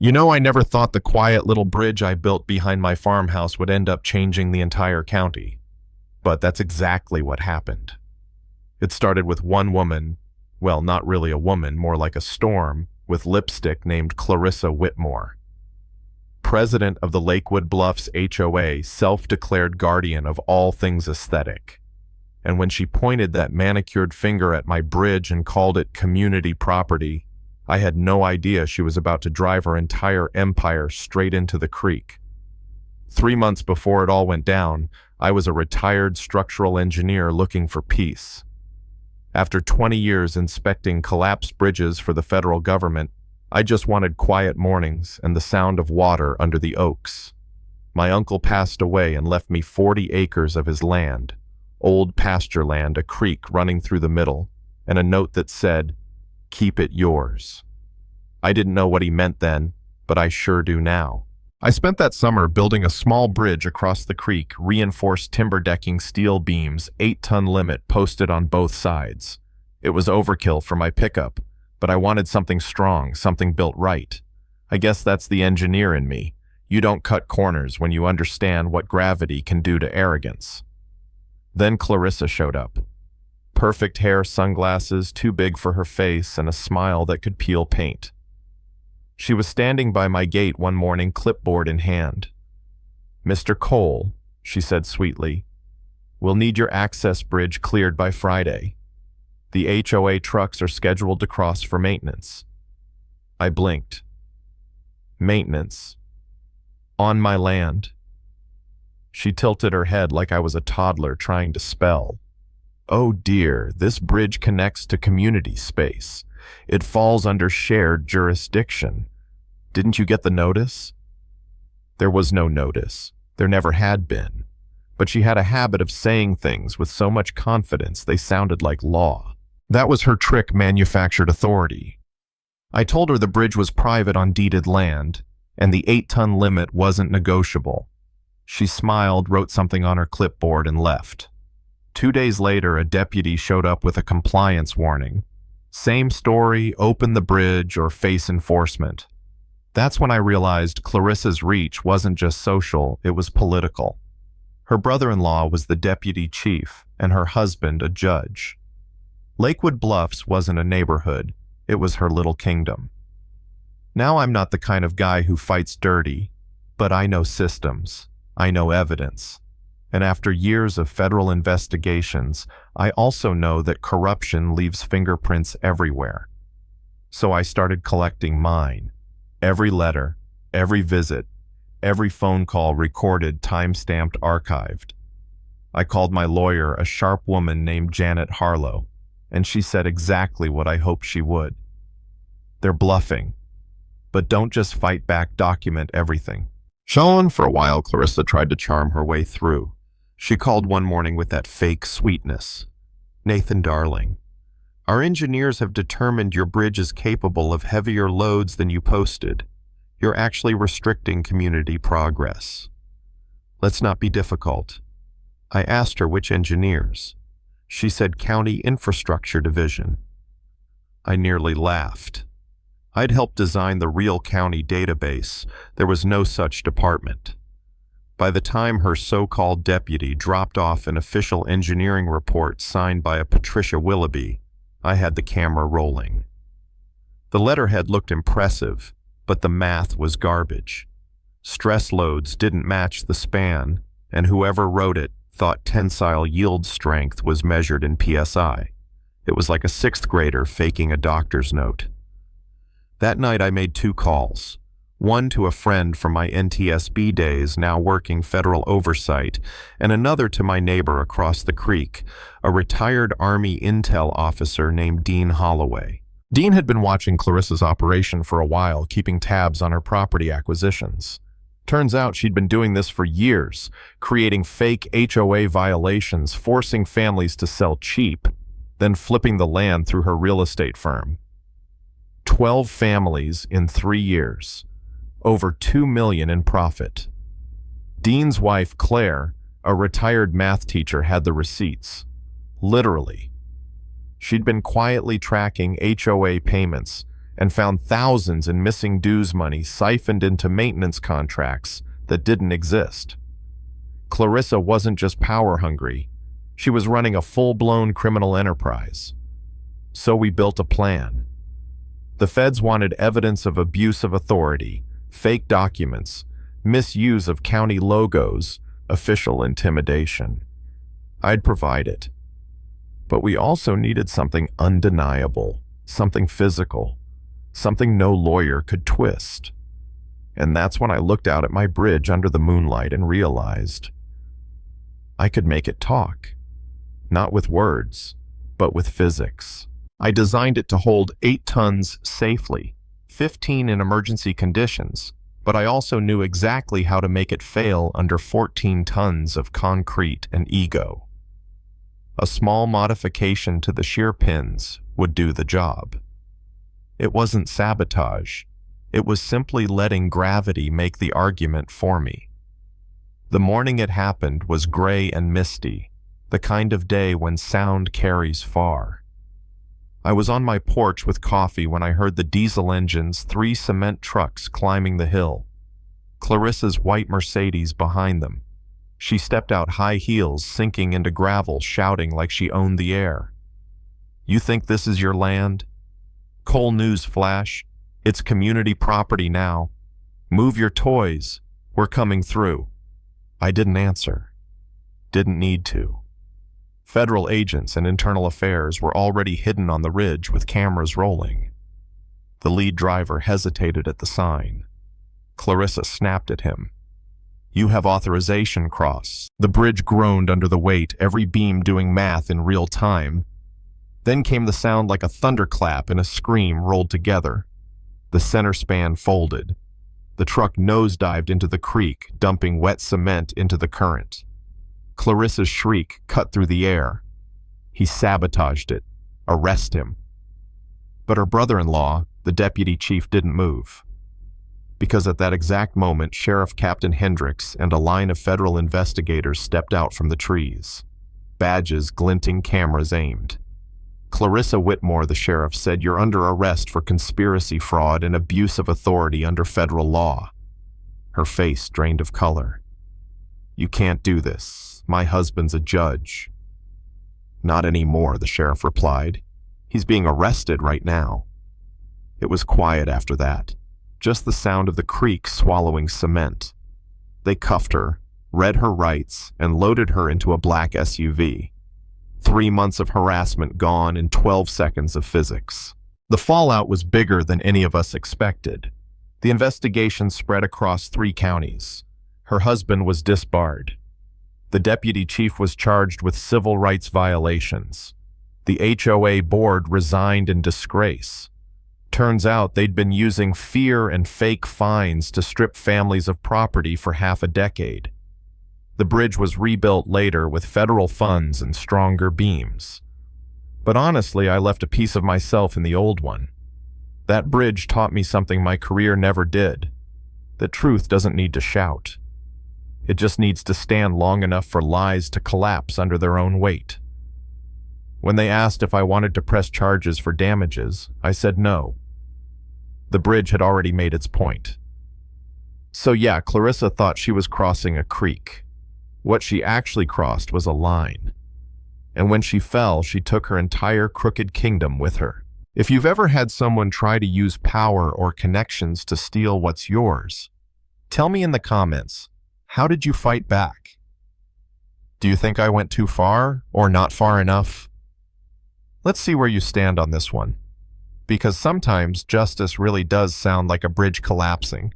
I never thought the quiet little bridge I built behind my farmhouse would end up changing the entire county. But that's exactly what happened. It started with one woman, well, not really a woman, more like a storm, with lipstick named Clarissa Whitmore. President of the Lakewood Bluffs HOA, self-declared guardian of all things aesthetic. And when she pointed that manicured finger at my bridge and called it community property, I had no idea she was about to drive her entire empire straight into the creek. 3 months before it all went down, I was a retired structural engineer looking for peace. After 20 years inspecting collapsed bridges for the federal government, I just wanted quiet mornings and the sound of water under the oaks. My uncle passed away and left me 40 acres of his land, old pasture land, a creek running through the middle, and a note that said, "Keep it yours." I didn't know what he meant then, but I sure do now. I spent that summer building a small bridge across the creek, reinforced timber decking, steel beams, 8-ton limit posted on both sides. It was overkill for my pickup, but I wanted something strong, something built right. I guess that's the engineer in me. You don't cut corners when you understand what gravity can do to arrogance. Then Clarissa showed up. Perfect hair, sunglasses, too big for her face, and a smile that could peel paint. She was standing by my gate one morning, clipboard in hand. "Mr. Cole," she said sweetly, "we'll need your access bridge cleared by Friday. The HOA trucks are scheduled to cross for maintenance." I blinked. Maintenance. On my land. She tilted her head like I was a toddler trying to spell. "Oh dear, this bridge connects to community space. It falls under shared jurisdiction. Didn't you get the notice?" There was no notice. There never had been. But she had a habit of saying things with so much confidence they sounded like law. That was her trick, manufactured authority. I told her the bridge was private on deeded land, and the 8-ton limit wasn't negotiable. She smiled, wrote something on her clipboard, and left. 2 days later, a deputy showed up with a compliance warning. Same story, open the bridge or face enforcement. That's when I realized Clarissa's reach wasn't just social, it was political. Her brother-in-law was the deputy chief, and her husband a judge. Lakewood Bluffs wasn't a neighborhood, it was her little kingdom. Now I'm not the kind of guy who fights dirty, but I know systems, I know evidence. And after years of federal investigations, I also know that corruption leaves fingerprints everywhere. So I started collecting mine. Every letter, every visit, every phone call recorded, time-stamped, archived. I called my lawyer, a sharp woman named Janet Harlow, and she said exactly what I hoped she would. "They're bluffing. But don't just fight back, document everything." Sean, for a while, Clarissa tried to charm her way through. She called one morning with that fake sweetness. "Nathan, darling, our engineers have determined your bridge is capable of heavier loads than you posted. You're actually restricting community progress. Let's not be difficult." I asked her which engineers. She said County Infrastructure Division. I nearly laughed. I'd helped design the real county database. There was no such department. By the time her so-called deputy dropped off an official engineering report signed by a Patricia Willoughby, I had the camera rolling. The letterhead looked impressive, but the math was garbage. Stress loads didn't match the span, and whoever wrote it thought tensile yield strength was measured in PSI. It was like a 6th grader faking a doctor's note. That night I made 2 calls. One to a friend from my NTSB days now working federal oversight, and another to my neighbor across the creek, a retired Army intel officer named Dean Holloway. Dean had been watching Clarissa's operation for a while, keeping tabs on her property acquisitions. Turns out she'd been doing this for years, creating fake HOA violations, forcing families to sell cheap, then flipping the land through her real estate firm. 12 families in 3 years. Over $2 million in profit. Dean's wife, Claire, a retired math teacher, had the receipts. Literally. She'd been quietly tracking HOA payments, and found thousands in missing dues money siphoned into maintenance contracts that didn't exist. Clarissa wasn't just power hungry, she was running a full-blown criminal enterprise. So we built a plan. The feds wanted evidence of abuse of authority, fake documents, misuse of county logos, official intimidation. I'd provide it. But we also needed something undeniable, something physical, something no lawyer could twist. And that's when I looked out at my bridge under the moonlight and realized I could make it talk. Not with words, but with physics. I designed it to hold 8 tons safely, 15 in emergency conditions, but I also knew exactly how to make it fail under 14 tons of concrete and ego. A small modification to the shear pins would do the job. It wasn't sabotage. It was simply letting gravity make the argument for me. The morning it happened was gray and misty, the kind of day when sound carries far. I was on my porch with coffee when I heard the diesel engine's 3 cement trucks climbing the hill. Clarissa's white Mercedes behind them. She stepped out high heels, sinking into gravel, shouting like she owned the air. "You think this is your land? Coal News Flash, it's community property now. Move your toys, we're coming through." I didn't answer. Didn't need to. Federal agents and internal affairs were already hidden on the ridge with cameras rolling. The lead driver hesitated at the sign. Clarissa snapped at him. "You have authorization, cross." The bridge groaned under the weight, every beam doing math in real time. Then came the sound like a thunderclap and a scream rolled together. The center span folded. The truck nosedived into the creek, dumping wet cement into the current. Clarissa's shriek cut through the air. He sabotaged it. Arrest him. But her brother-in-law, the deputy chief, didn't move. Because at that exact moment, Sheriff Captain Hendricks and a line of federal investigators stepped out from the trees. Badges glinting, cameras aimed. "Clarissa Whitmore," the sheriff said, "you're under arrest for conspiracy, fraud, and abuse of authority under federal law." Her face drained of color. "You can't do this. My husband's a judge." "Not anymore," the sheriff replied. "He's being arrested right now." It was quiet after that, just the sound of the creek swallowing cement. They cuffed her, read her rights, and loaded her into a black SUV. 3 months of harassment gone in 12 seconds of physics. The fallout was bigger than any of us expected. The investigation spread across 3 counties. Her husband was disbarred. The deputy chief was charged with civil rights violations. The HOA board resigned in disgrace. Turns out they'd been using fear and fake fines to strip families of property for half a decade. The bridge was rebuilt later with federal funds and stronger beams. But honestly, I left a piece of myself in the old one. That bridge taught me something my career never did. That truth doesn't need to shout. It just needs to stand long enough for lies to collapse under their own weight. When they asked if I wanted to press charges for damages, I said no. The bridge had already made its point. So yeah, Clarissa thought she was crossing a creek. What she actually crossed was a line. And when she fell, she took her entire crooked kingdom with her. If you've ever had someone try to use power or connections to steal what's yours, tell me in the comments, how did you fight back? Do you think I went too far or not far enough? Let's see where you stand on this one. Because sometimes justice really does sound like a bridge collapsing.